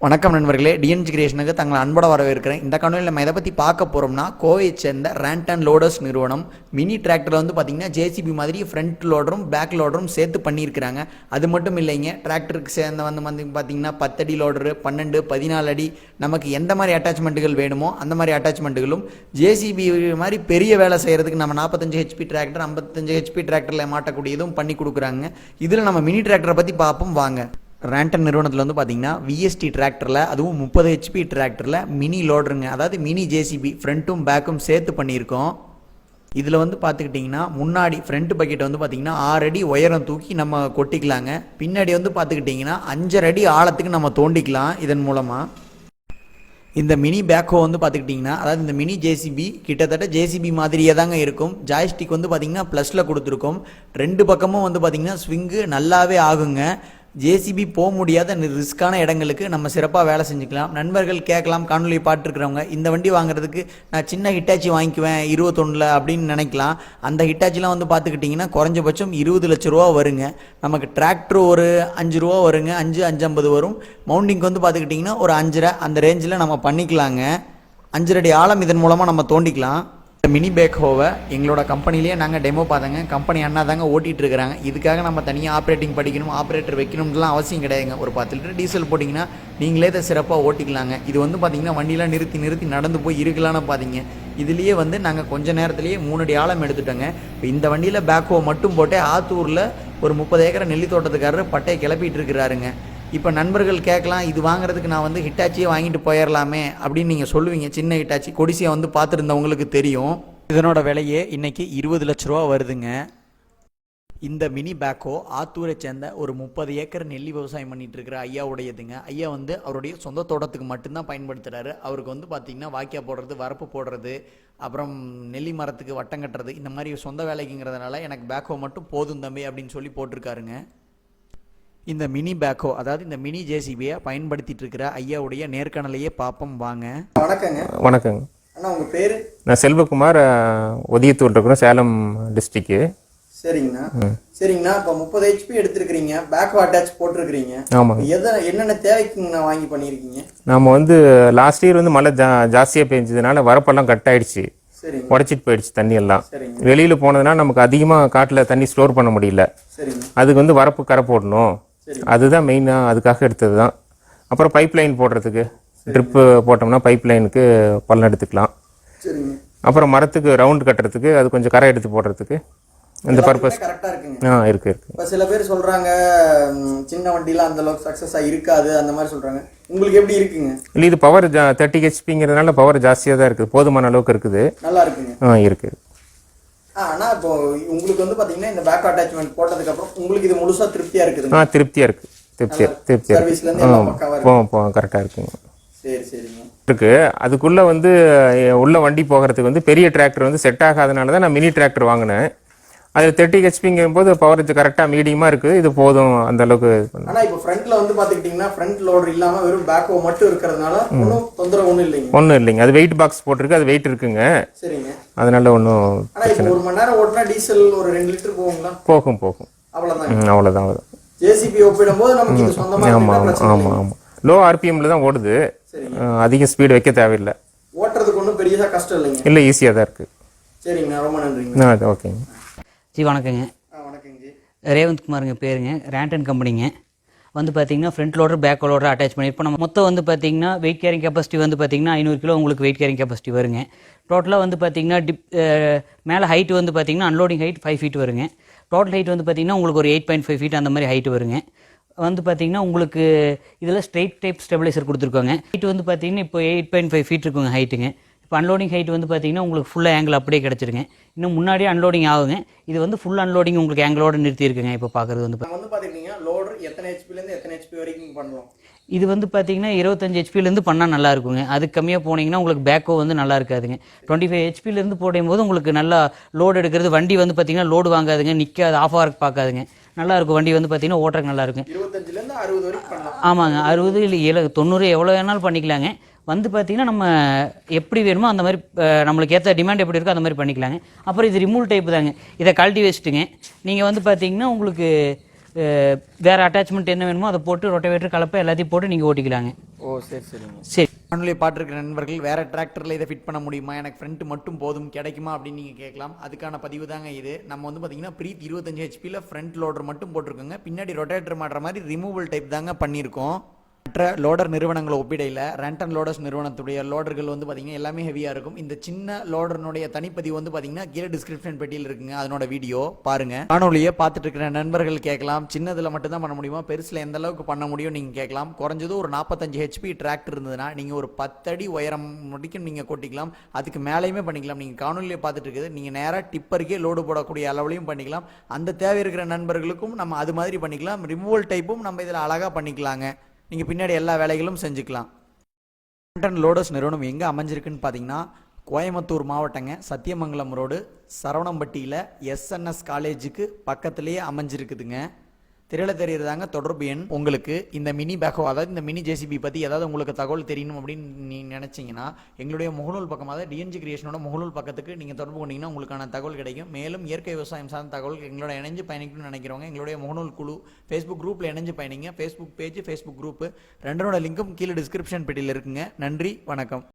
வணக்கம் நண்பர்களே, டிஎன்ஜி கிரியேஷனுக்கு தங்களை அன்போட வரவேற்கிறேன். இந்த காணொலியில் நம்ம எதை பற்றி பார்க்க போகிறோம்னா, கோவையை சேர்ந்த ரேண்டன் லோடர்ஸ் நிறுவனம் மினி டிராக்டரில் வந்து பார்த்திங்கன்னா ஜேசிபி மாதிரி ஃப்ரண்ட் லோடரும் பேக் லோடரும் சேர்த்து பண்ணியிருக்கிறாங்க. அது மட்டும் இல்லைங்க, டிராக்டருக்கு சேர்ந்த வந்து பார்த்திங்கன்னா 10 அடி லோடரு, 12, 14 அடி நமக்கு எந்த மாதிரி அட்டாச்மெண்ட்டுகள் வேணுமோ அந்த மாதிரி அட்டாச்மெண்ட்டுகளும் ஜேசிபி மாதிரி பெரிய வேலை செய்கிறதுக்கு நம்ம 45 ஹெச்பி டிராக்டர் 55 ஹெச்பி டிராக்டரில் மாட்டக்கூடியதும் பண்ணி கொடுக்குறாங்க. இதில் நம்ம மினி டிராக்டரை பற்றி பார்ப்போம் வாங்க. ரேண்டன் நிறுவனத்தில் வந்து பார்த்தீங்கன்னா VST டிராக்டரில், அதுவும் 30 ஹெச்பி டிராக்டரில் மினி லோடருங்க, அதாவது மினி ஜேசிபி ஃப்ரண்ட்டும் பேக்கும் சேர்த்து பண்ணியிருக்கோம். இதில் வந்து பார்த்துக்கிட்டிங்கன்னா முன்னாடி ஃப்ரண்ட் பக்கெட் வந்து பார்த்திங்கன்னா 6 அடி உயரம் தூக்கி நம்ம கொட்டிக்கலாங்க. பின்னாடி வந்து பார்த்துக்கிட்டிங்கன்னா 5.5 அடி ஆழத்துக்கு நம்ம தோண்டிக்கலாம். இதன் மூலமாக இந்த மினி பேக்கோ வந்து பார்த்துக்கிட்டிங்கன்னா, அதாவது இந்த மினி ஜேசிபி கிட்டத்தட்ட ஜேசிபி மாதிரியே தாங்க இருக்கும். ஜாய்ஸ்டிக் வந்து பார்த்திங்கன்னா ப்ளஸில் கொடுத்துருக்கோம். 2 பக்கமும் வந்து பார்த்திங்கன்னா ஸ்விங்கு நல்லாவே ஆகுங்க. ஜேசிபி போக முடியாத ரிஸ்க்கான இடங்களுக்கு நம்ம சிறப்பாக வேலை செஞ்சுக்கலாம். நண்பர்கள் கேட்கலாம், காணொலி பார்த்துருக்குறவங்க, இந்த வண்டி வாங்குறதுக்கு நான் சின்ன ஹிட்டாச்சி வாங்கிக்குவேன் 21 அப்படின்னு நினைக்கலாம். அந்த ஹிட்டாச்சிலாம் வந்து பார்த்துக்கிட்டிங்கன்னா குறைஞ்சபட்சம் 20 லட்ச ரூபா வருங்க. நமக்கு டிராக்டர் ஒரு 5 ரூபா வருங்க, 5-5.50 வரும். மவுண்டிங் வந்து பார்த்துக்கிட்டிங்கன்னா ஒரு 5.5 அந்த ரேஞ்சில் நம்ம பண்ணிக்கலாங்க. 5 அடி ஆழம் இதன் மூலமாக நம்ம தோண்டிக்கலாம். மினி பேக்ஹோவை எங்களோட கம்பெனிலேயே நாங்கள் டெமோ பார்த்தோங்க. கம்பெனி அண்ணா தாங்க ஓட்டிகிட்டு இருக்கிறாங்க. இதுக்காக நம்ம தனியாக ஆப்ரேட்டிங் படிக்கணும், ஆப்ரேட்டர் வைக்கணும்லாம் அவசியம் கிடையாதுங்க. ஒரு 10 லிட்டர் டீசல் போட்டிங்கன்னா நீங்களே இதை சிறப்பாக ஓட்டிக்கலாங்க. இது வந்து பார்த்திங்கன்னா வண்டியெலாம் நிறுத்தி நடந்து போய் இருக்கலான்னு பார்த்தீங்க. இதுலேயே வந்து நாங்கள் கொஞ்சம் நேரத்துலேயே 3 அடி ஆழம் எடுத்துட்டோங்க. இப்போ இந்த வண்டியில் பேக்ஹோ மட்டும் போட்டே ஆத்தூரில் ஒரு 30 ஏக்கரை நெல்லி தோட்டத்துக்காரர் பட்டையை கிளப்பிட்டு இருக்கிறாருங்க. இப்போ நண்பர்கள் கேட்கலாம், இது வாங்குறதுக்கு நான் வந்து ஹிட்டாச்சியே வாங்கிட்டு போயிடலாமே அப்படின்னு நீங்கள் சொல்லுவீங்க. சின்ன ஹிட்டாச்சி கொடிசியை வந்து பார்த்துருந்தவங்களுக்கு தெரியும். இதனோட விலையே இன்றைக்கி 20 லட்ச ரூபா வருதுங்க. இந்த மினி பேக்கோ ஆத்தூரை சேர்ந்த ஒரு 30 ஏக்கர் நெல்லி விவசாயம் பண்ணிட்டு இருக்கிற ஐயாவுடையதுங்க. ஐயா வந்து அவருடைய சொந்த தோட்டத்துக்கு மட்டும்தான் பயன்படுத்துகிறாரு. அவருக்கு வந்து பார்த்திங்கன்னா வாய்க்கா போடுறது, வரப்பு போடுறது, அப்புறம் நெல்லி மரத்துக்கு வட்டம் கட்டுறது, இந்த மாதிரி சொந்த வேலைக்குங்கிறதுனால எனக்கு பேக்கோ மட்டும் போதும் தம்பி அப்படின்னு சொல்லி போட்டிருக்காருங்க. இந்த மினி பேக்கோ, அதாவது இந்த மினி ஜேசிபியை பயன்படுத்திட்டு இருக்கிற ஐயாவுடைய நேர்காணலையே பார்ப்போம் வாங்க. வணக்கங்க. வணக்கங்க அண்ணா, உங்கள் பேர்? நான் செல்வகுமார், ஒதியத்தூர் இருக்கிறோம், சேலம் டிஸ்ட்ரிக்ட். சரிங்கண்ணா. சரிங்கண்ணா, இப்போ 30 ஹெச்பி எடுத்துருக்கிறீங்க, பேக்கோ அட்டாச் போட்டிருக்கிறீங்க. ஆமாம். என்னென்ன தேவைக்குங்கண்ணா வாங்கி பண்ணியிருக்கீங்க? நம்ம வந்து லாஸ்ட் இயர் வந்து மழை ஜாஸ்தியாக பெஞ்சதுனால வரப்பெல்லாம் கட் ஆயிடுச்சு, உடச்சிட்டு போயிடுச்சு தண்ணி எல்லாம். வெளியில் போனதுனால நமக்கு அதிகமாக காட்டில் தண்ணி ஸ்டோர் பண்ண முடியல. அதுக்கு வந்து வரப்பு கரை போடணும், அதுதான் மெயினாக அதுக்காக எடுத்தது தான். அப்புறம் பைப் லைன் போடுறதுக்கு ட்ரிப்பு போட்டோம்னா பைப் லைனுக்கு பள்ளம் எடுத்துக்கலாம். அப்புறம் மரத்துக்கு ரவுண்டு கட்டுறதுக்கு அது கொஞ்சம் கரை எடுத்து போடுறதுக்கு இந்த பர்பஸ் இருக்கு. இப்போ சில பேர் சொல்கிறாங்க சின்ன வண்டியில் அந்த அளவுக்கு சக்ஸஸாக இருக்காது அந்த மாதிரி சொல்கிறாங்க. உங்களுக்கு எப்படி இருக்குங்க? இல்லை, இது பவர் 30 ஹெச்பிங்கிறதுனால பவர் ஜாஸ்தியாக தான் இருக்குது, போதுமான அளவுக்கு இருக்குது, நல்லா இருக்குங்க. இருக்கு. ஆனால் இப்போ உங்களுக்கு வந்து பார்த்தீங்கன்னா இந்த பேக் அட்டாச்மெண்ட் போட்டதுக்கப்புறம் உங்களுக்கு இது முழுசாக திருப்தியாக இருக்குது? திருப்தியாக இருக்குது, திருப்தியாக கரெக்டாக இருக்குங்க. இருக்கு. அதுக்குள்ள வந்து உள்ள வண்டி போகிறதுக்கு வந்து பெரிய டிராக்டர் வந்து செட் ஆகாதனால தான் நான் மினி டிராக்டர் வாங்கினேன். அது 30 ஹெச்பிங்கும் போது பவர் கரெக்டாக மீடியமாக இருக்குது, இது போதும் அந்த அளவுக்கு. ஆனால் இப்போ ஃப்ரண்ட்ல வந்து பார்த்துக்கிட்டிங்கன்னா ஃப்ரண்ட் லோடர் இல்லாமல் வெறும் பேக்கோ மட்டும் இருக்கிறதுனால ஒன்றும் தொந்தரவு ஒன்றும் இல்லைங்க. அது வெயிட் பாக்ஸ் போட்டிருக்கு, அது வெயிட் இருக்குங்க. சரிங்க. அதனால ஒன்றும். ஆனால் இப்போ 1 மணி நேரம் ஓட்டினா டீசல் ஒரு 2 லிட்டர் போகுங்களா? போகும். அவ்வளோதான். ஜேசிபி ஒப்பிடும்போது நமக்கு இது சொந்தமாக. ஆமாம். லோ ஆர்பிஎம்ல தான் ஓடுது, அதிக ஸ்பீடு வைக்க தேவையில்லை. ஓட்டுறதுக்கு ஒன்றும் பெரியதாக கஷ்டம் இல்லைங்க? இல்லை, ஈஸியாக தான் இருக்குது. சரிங்க, ரொம்ப நன்றிங்க. ஓகேங்க ஜி. வணக்கங்க. வணக்கங்க ஜி. ரேவந்த் குமாருங்க பேருங்க. ரேண்டன் கம்பெனிங்க. வந்து பார்த்தீங்கன்னா front loader back loader attach பண்ணியிருப்போம். நம்ம மொத்தம் வந்து பார்த்தீங்கன்னா வெயிட் கேரிங் கெப்பாசிட்டி வந்து பார்த்தீங்கன்னா 500 கிலோ உங்களுக்கு வெயிட் கேரிங் கெப்பாசிட்டி வருங்க. டோட்டலாக வந்து பார்த்தீங்கன்னா மேலே ஹைட் வந்து பார்த்தீங்கன்னா அன்லோடிங் ஹைட் 5 ஃபீட் வருங்க. டோட்டல் ஹைட் வந்து பார்த்தீங்கன்னா உங்களுக்கு ஒரு 8.5 ஃபீட் அந்த மாதிரி ஹைட் வருங்க. வந்து பார்த்தீங்கன்னா உங்களுக்கு இதில் ஸ்ட்ரெயிட் டைப் ஸ்டெபிலைசர் கொடுத்துருக்காங்க. ஹைட் வந்து பார்த்தீங்கன்னா இப்போ 8.5 ஃபீட் இருக்குங்க ஹைட்டுங்க. இப்போ அன்லோடிங் ஹைட் வந்து பார்த்தீங்கன்னா உங்களுக்கு ஃபுல்லாக ஆங்கிள் அப்படியே கிடச்சிருங்க. இன்னும் முன்னாடியே அன்லோடிங் ஆகுங்க. இது வந்து ஃபுல் அன்லோடிங் உங்களுக்கு ஆங்கிளோட நிறுத்தியிருக்குங்க. இப்போ பார்க்குறது வந்து பார்த்தீங்கன்னா லோடர் எத்தனை ஹெச்பிலேருந்து எத்தனை ஹெச்பி வரைக்கும் பண்ணலாம்? இது வந்து பார்த்தீங்கன்னா 25 ஹெச்பிலேருந்து பண்ணால் நல்லா இருக்குங்க. அதுக்கு கம்மியாக போனீங்கன்னா உங்களுக்கு பேக்கோ வந்து நல்லா இருக்காதுங்க. 25 ஹெச்பிலேருந்து போடும்போது உங்களுக்கு நல்லா லோடு எடுக்கிறது, வண்டி வந்து பார்த்தீங்கன்னா லோடு வாங்காதுங்க, நிற்காது, ஆஃப் ஆக பார்க்காதுங்க, நல்லா இருக்கும். வண்டி வந்து பார்த்தீங்கன்னா ஓட்டுறதுக்கு நல்லா இருக்கும். 25லேருந்து 60 வரைக்கும் பண்ணலாம். ஆமாங்க, 60 இல்லை 90 எவ்வளோ வேணாலும் பண்ணிக்கலாங்க. வந்து பார்த்தீங்கன்னா நம்ம எப்படி வேணுமோ அந்த மாதிரி நம்மளுக்கு ஏற்ற டிமாண்ட் எப்படி இருக்கோ அந்த மாதிரி பண்ணிக்கலாங்க. அப்புறம் இது ரிமூவ் டைப் தாங்க, இதை கழட்டி வச்சுட்டுங்க நீங்கள் வந்து பார்த்தீங்கன்னா உங்களுக்கு வேறு அட்டாச்மெண்ட் என்ன வேணுமோ அதை போட்டு ரொட்டவேட்டர் கலப்பை எல்லாத்தையும் போட்டு நீங்கள் ஓட்டிக்கலாங்க. ஓ சரி சரிங்க. சரி. காணொலியை பார்த்துருக்கிற நண்பர்கள் வேறு டிராக்டரில் இதை ஃபிட் பண்ண முடியுமா, எனக்கு ஃப்ரண்ட் மட்டும் போதும் கிடைக்குமா அப்படின்னு நீங்கள் கேட்கலாம். அதுக்கான பதிவு தாங்க இது. நம்ம வந்து பார்த்தீங்கன்னா ப்ரீத் 25 ஹெச்பியில் ஃப்ரண்ட் லோடர் மட்டும் போட்டிருக்கோங்க. பின்னாடி ரொட்டேட்டர் மாட்டுற மாதிரி ரிமூவல் டைப் தாங்க பண்ணியிருக்கோம். மற்ற லோடர் நிறுவனங்களை ஒப்பிடையில் ரேண்டன் லோடர்ஸ் நிறுவனத்துடைய லோடர்கள் வந்து பார்த்திங்கன்னா எல்லாமே ஹெவியாக இருக்கும். இந்த சின்ன லோடர்னுடைய தனிப்பதிவு வந்து பார்த்திங்கன்னா கீழே டிஸ்கிரிப்ஷன் பெட்டியில் இருக்குங்க, அதனோட வீடியோ பாருங்கள். காணொலியை பார்த்துட்டு இருக்கிற நண்பர்கள் கேட்கலாம், சின்னதில் மட்டும் தான் பண்ண முடியுமா, பெருசில் எந்த அளவுக்கு பண்ண முடியும் நீங்கள் கேட்கலாம். குறைஞ்சது ஒரு 45 ஹெச்பி டிராக்டர் இருந்ததுன்னா நீங்கள் ஒரு 10 அடி உயரம் முடிக்கும் நீங்கள் கொட்டிக்கலாம். அதுக்கு மேலேயுமே பண்ணிக்கலாம். நீங்கள் காணொலியை பார்த்துட்டு இருக்குது நீங்கள் நேராக டிப்பருக்கே லோடு போடக்கூடிய அளவுலையும் பண்ணிக்கலாம். அந்த தேவை இருக்கிற நண்பர்களுக்கும் நம்ம அது மாதிரி பண்ணிக்கலாம். ரிமூவல் டைப்பும் நம்ம இதில் அழகாக பண்ணிக்கலாங்க. நீங்கள் பின்னாடி எல்லா வேலைகளும் செஞ்சுக்கலாம். ரேண்டன் லோடர்ஸ் நிறுவனம் எங்கே அமைஞ்சிருக்குன்னு பார்த்தீங்கன்னா கோயம்புத்தூர் மாவட்டங்க, சத்தியமங்கலம் ரோடு, சரவணம்பட்டியில் எஸ்என்எஸ் காலேஜுக்கு பக்கத்துலேயே அமைஞ்சிருக்குதுங்க. திரையில் தெரியுறதாங்க தொடர்பு எண். உங்களுக்கு இந்த மினி பேக்கோ, அதாவது இந்த மினி ஜேசிபி பற்றி ஏதாவது உங்களுக்கு தகவல் தெரியணும் அப்படின்னு நீங்கள் நினச்சிங்கன்னா எங்களுடைய முகநூல் பக்கம், அதாவது டிஎன்ஜி கிரியேஷனோட முகநூல் பக்கத்துக்கு நீங்கள் தொடர்பு கொண்டீங்கன்னா உங்களுக்கான தகவல் கிடைக்கும். மேலும் இயற்கை விவசாயம் சார்ந்த தகவல் எங்களோட இணைஞ்சு பயணிக்கணும்னு நினைக்கிறவங்க எங்களுடைய முகநூல் குழு ஃபேஸ்புக் குரூப்பில் இணைஞ்சு பயணிங்க. ஃபேஸ்புக் பேஜ், ஃபேஸ்புக் குரூப்பு ரெண்டனோட லிங்க்கும் கீழே டிஸ்கிரிப்ஷன் பெட்டியில் இருக்குங்க. நன்றி, வணக்கம்.